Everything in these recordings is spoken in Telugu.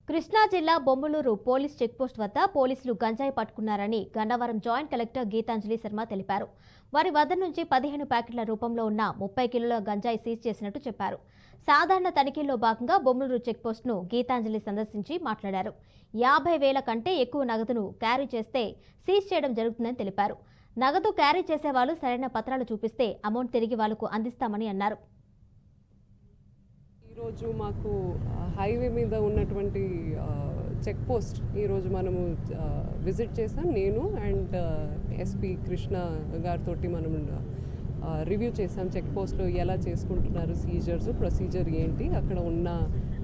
కృష్ణా జిల్లా బొమ్మలూరు పోలీస్ చెక్పోస్ట్ వద్ద పోలీసులు గంజాయి పట్టుకున్నారని గన్నవరం జాయింట్ కలెక్టర్ గీతాంజలి శర్మ తెలిపారు. వారి వద్ద నుంచి 15 ప్యాకెట్ల రూపంలో ఉన్న 30 కిలోల గంజాయి సీజ్ చేసినట్టు చెప్పారు. సాధారణ తనిఖీల్లో భాగంగా బొమ్మలూరు చెక్పోస్ట్ను గీతాంజలి సందర్శించి మాట్లాడారు. 50,000 కంటే ఎక్కువ నగదును క్యారీ చేస్తే సీజ్ చేయడం జరుగుతుందని తెలిపారు. నగదు క్యారీ చేసే వాళ్ళు సరైన పత్రాలు చూపిస్తే అమౌంట్ తిరిగి వాళ్లకు అందిస్తామని అన్నారు. ఈరోజు మాకు హైవే మీద ఉన్నటువంటి చెక్ పోస్ట్ ఈరోజు మనము విజిట్ చేసాం. నేను అండ్ ఎస్పీ కృష్ణ గారితో మనం రివ్యూ చేసాం. చెక్ పోస్ట్లో ఎలా చేసుకుంటున్నారు, సీజర్స్ ప్రొసీజర్ ఏంటి, అక్కడ ఉన్న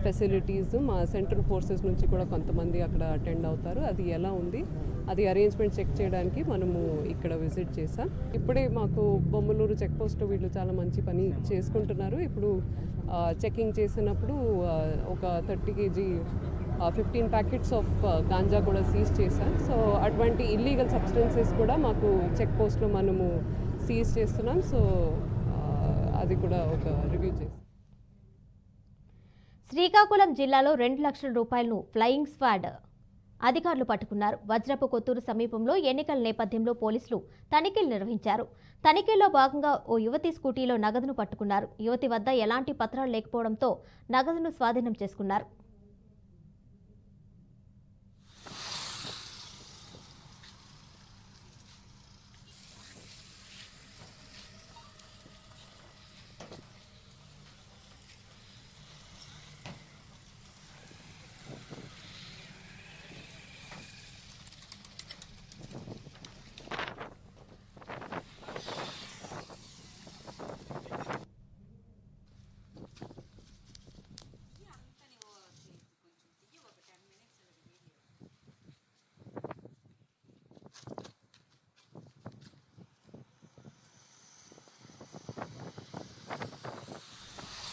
ఫెసిలిటీస్, మా సెంట్రల్ ఫోర్సెస్ నుంచి కూడా కొంతమంది అక్కడ అటెండ్ అవుతారు, అది ఎలా ఉంది, అది అరేంజ్మెంట్ చెక్ చేయడానికి మనము ఇక్కడ విజిట్ చేసాం. ఇప్పుడే మాకు బొమ్మలూరు చెక్ పోస్ట్లో వీళ్ళు చాలా మంచి పని చేసుకుంటున్నారు. ఇప్పుడు చెకింగ్ చేసినప్పుడు ఒక 30 kg 15 ప్యాకెట్స్ ఆఫ్ గాంజా కూడా సీజ్ చేశాం. సో అటువంటి ఇల్లీగల్ సబ్స్టెన్సెస్ కూడా మాకు చెక్ పోస్ట్లో మనము సీజ్ చేస్తున్నాం. సో అది కూడా ఒక రివ్యూ చేస్తాం. శ్రీకాకుళం జిల్లాలో 2 లక్షల రూపాయలను ఫ్లయింగ్ స్క్వాడ్ అధికారులు పట్టుకున్నారు. వజ్రపు కొత్తూరు సమీపంలో ఎన్నికల నేపథ్యంలో పోలీసులు తనిఖీలు నిర్వహించారు. తనిఖీల్లో భాగంగా ఓ యువతి స్కూటీలో నగదును పట్టుకున్నారు. యువతి వద్ద ఎలాంటి పత్రాలు లేకపోవడంతో నగదును స్వాధీనం చేసుకున్నారు.